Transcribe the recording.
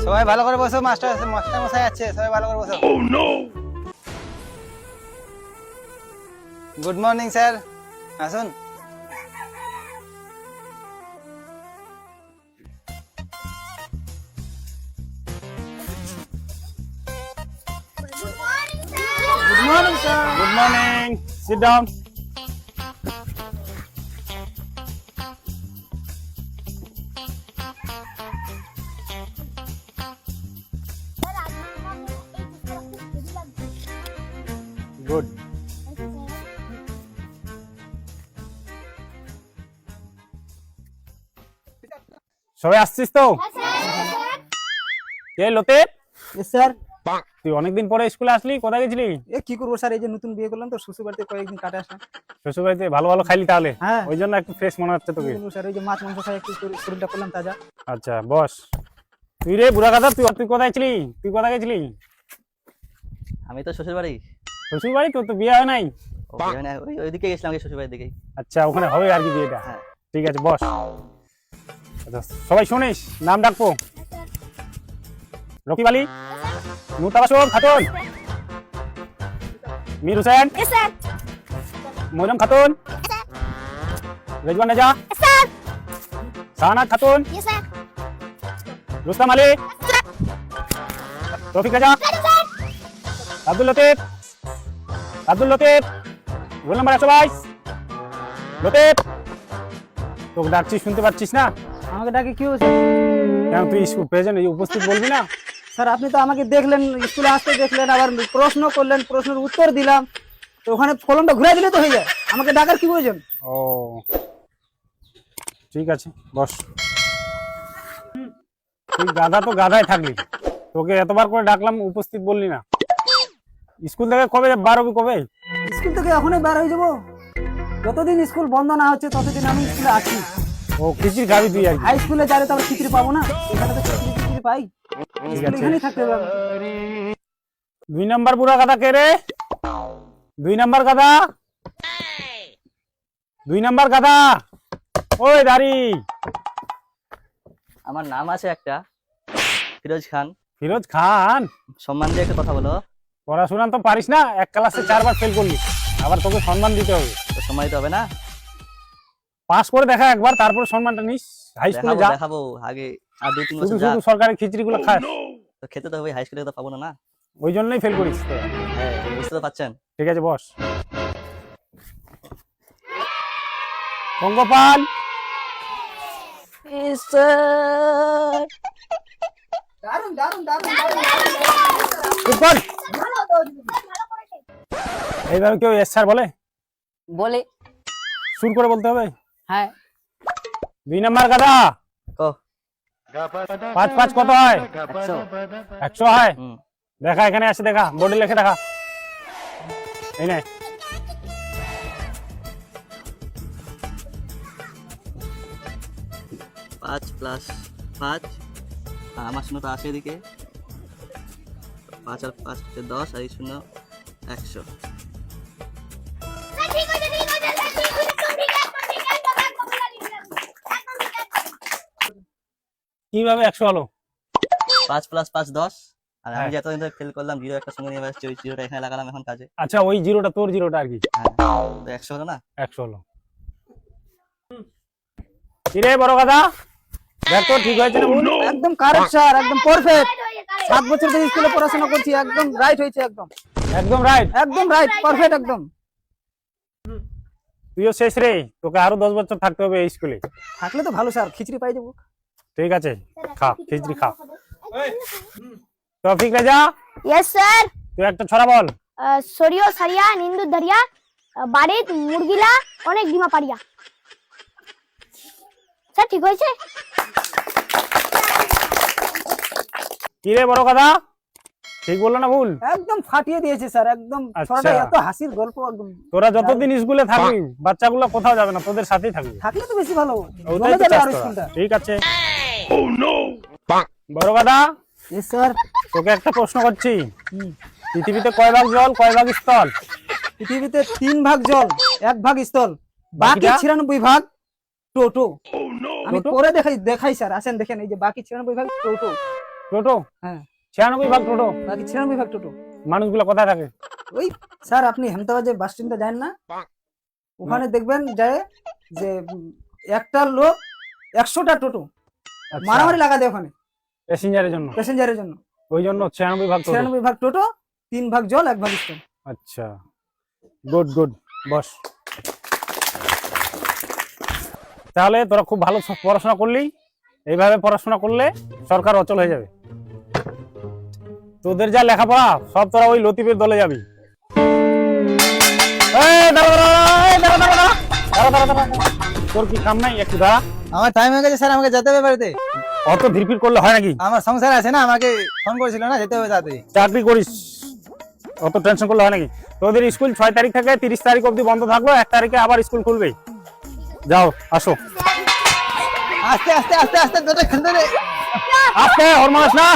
সবাই ভালো করে বসো, মাস্টার মশাই আছে, সবাই ভালো করে বসো। Oh no! Good morning sir, আসুন। Good morning, sir. Good morning. Sit down. Good. সবাই আসছিস তো? কে লোতে? Yes, sir. তুই অনেকদিন পরে স্কুলে আসলি, কোথায় গেছিলি? এ কি করবো স্যার, এই যে নতুন বিয়ে করলাম তো শ্বশুর বাড়িতে কয়েকদিন কাটে আসলাম। শ্বশুর বাড়িতে ভালো ভালো খাইলি তাহলে? হ্যাঁ। ওই জন্য একটু ফ্রেশ মনে হচ্ছে তোকে। স্যার ওই যে মাছ মাংস খাই একটু শরীরটা করলাম তাজা। আচ্ছা বস। তুই রে বুড়া কথা, তুই কোথায় ছিলি? তুই কোথায় গেছিলি? আমি তো শ্বশুর বাড়ি। শ্বশুর বাড়ি? তোর তো বিয়ে হয় নাই। ওইদিকে গেছিলাম, শ্বশুর বাড়ির দিকেই। আচ্ছা ওখানে হবে আর কি বিয়েটা? হ্যাঁ। ঠিক আছে বস। আচ্ছা সবাই শুনিস, নাম ডাকবো। রকিব আলী, মুতাবাসুম খাতুন, মীর হোসেন, মরিয়ম খাতুন, রেজওয়ান রাজা, শাহানাত খাতুন, রুস্তম আলী, তৌফিক রাজা, আব্দুল লতিফ, রোল নাম্বার 122। লতিফ, তোকে ডাকছিস শুনতে পাচ্ছিস না? আমাকে ডাকে কি হয়েছে? কেন তুই স্কুল প্রেজেন্ট উপস্থিত বলবি না? স্যার আপনি তো আমাকে দেখলেন, স্কুলে আসতে দেখলেন, আবার প্রশ্ন করলেন, প্রশ্নের উত্তর দিলাম, তো ওখানে কলমটা ঘুরে দিলে তো হয়ে যায়, আমাকে ডাকার কি প্রয়োজন? ও ঠিক আছে বস। তুই গাধা তো গাধাই থাকলি, তোকে এতবার করে ডাকলাম উপস্থিত বললি না। স্কুল থেকে কবে বার হবি কবে? স্কুল থেকে এখনই বার হয়ে যাবো, যতদিন স্কুল বন্ধ না হচ্ছে ততদিন আমি স্কুলে আছি। ও খিচুড়ি খাবি তুই আর কি? হাই স্কুলে যারে তো আবার খিচুড়ি পাবো না, এখানে তো খিচুড়ি পাই, এখানেই থাকতে হবে। 2 নাম্বার বুড়া গাধা কে রে? 2 নাম্বার গাধা, 2 নাম্বার গাধা, ওই দাড়ি। আমার নাম আছে একটা, ফিরোজ খান। ফিরোজ খান? সম্মান দিয়ে একটা কথা বলো। পড়াশোনা তো পারিস না, এক ক্লাসে 4 বার ফেল করলি, আবার তোকে সম্মান দিতে হবে। তো সম্মানিত হবে না? পাস করে দেখা একবার, তারপর সম্মানটা নিস। হাই স্কুলে যা, দেখাবো আগে, আর 2-3 শুধু বছর যা। শুধু সরকারি খিচুড়িগুলো খাস, তো খেতে তো হবে, হাই স্কুলে তো পাবো না। ওই জন্যই ফেল করিস তো। হ্যাঁ, বুঝতে তো পারছেন। ঠিক আছে বস। পঙ্গপাল, দারুন দারুন দারুন চুপ কর। এইভাবে কেউ এস স্যার বলে? বলে। সুর করে বলতে হবে। হ্যাঁ। 2 নাম্বার গাধা, কো 5 কত হয়? 100। 100 হয়? দেখা, এখানে আসে দেখা, বোর্ডে লিখে দেখা। এই নে। 5 + 5, আমার শূন্য তো আসে এদিকে। 5 আর 5 = 10, আর এই শূন্য 100। কিভাবে 100 হলো? 5 + 5 = 10, আর আমি হ্যাঁ। যে এতদিন ধরে ফেল করলাম, 0 একটা সঙ্গে নিয়ে আসছি, ওই 0টা এখানে লাগালাম এখন কাজে। আচ্ছা ওই জিরোটা তোর জিরোটা আর কি? হ্যাঁ, তো 100 হলো না? 100 হলো। কিরে বড় গাধা, দেখ তো ঠিক হয়েছে না ভুল? একদম কারেক্ট স্যার, একদম পারফেক্ট। 7 বছর ধরে স্কুলে পড়াশোনা করছি, একদম রাইট হয়েছে, একদম একদম রাইট, একদম রাইট, পারফেক্ট একদম। তুইও শেষ রে, তোকে আরো 10 বছর থাকতে হবে এই স্কুলে। থাকলে তো ভালো স্যার, খিচড়ি পাই যাবো। ঠিক আছে, খা খিচড়ি খা। তৌফিক রাজা, यस सर। তুই একটা ছড়া বল। সরিয় সারিয়া নিন্দু ধরিয়া বাড়িত মুরগিলা অনেক ডিমা পারিয়া। স্যার ঠিক হয়েছে? কি রে বড় গাধা, ঠিক বললো না ভুল? একদম ফাটিয়ে দিয়েছে স্যার, একদম আচ্ছা। ছড়াটা এত হাসির গল্প, একদম তোরা যতদিন স্কুলে থাকবি বাচ্চাগুলো কোথাও যাবে না, তোদের সাথেই থাকবি। থাকলে তো বেশি ভালো, ওটাই জমে তো যাবে চাস আর তোরা। স্কুলটা। ঠিক আছে বড় দাদা, ইয়েস স্যার। তোকে একটা প্রশ্ন করছি, পৃথিবীতে কয় ভাগ জল কয় ভাগ স্থল? পৃথিবীতে 3 ভাগ জল 1 ভাগ স্থল, বাকি বাকিটা? 96 ভাগ টোটো। আমি টোটো? করে দেখাই স্যার, আসেন দেখেন, এই যে বাকি 96 ভাগ টোটো। টোটো? হ্যাঁ, 96 ভাগ টোটো। বাকি 96 ভাগ টোটো। মানুষগুলো কোথায় থাকে? ওই স্যার, আপনি হেমতাবাদ যে বাস স্ট্যান্ডটা যান না, ওখানে দেখবেন যায় যে একটা লোক 100টা টোটো আচ্ছা, মারামারি লাগা দেয় ওখানে প্যাসেঞ্জারের জন্য। প্যাসেঞ্জারের জন্য। ওই জন্য 96 ভাগ টোটো। 96 ভাগ টোটো, 3 ভাগ জল 1 ভাগ স্থল। আচ্ছা, গুড গুড, বস। তাহলে তোরা খুব ভালো পড়াশোনা করলি, এইভাবে পড়াশোনা করলে সরকার অচল হয়ে যাবে। তোদের যা লেখাপড়া সব তোরা ওই লতিফের দলে যাবি। এই দাঁড়া দাঁড়া, এই দাঁড়া দাঁড়া দাঁড়া, দাঁড়া দাঁড়া দাঁড়া। তোর কি কাম নাই? একটু দাঁড়া। আমার টাইম হয়ে গেছে স্যার, আমাকে যেতে হবে বাড়িতে। অত ধীরপির করলে হয় নাকি? আমার সংসার আছে না, আমাকে ফোন করেছিল না, যেতে হবে তাড়াতাড়ি। চাকরি করিস, অত টেনশন করলে হয় নাকি? তোদের স্কুল 6 তারিখ থেকে 30 তারিখ অবধি বন্ধ থাকলো, 1 তারিখে আবার স্কুল খুলবে। যাও, আসো। আস্তে আস্তে আস্তে আস্তে দুটো খেলতে দে। আস্তে, হরমাস না।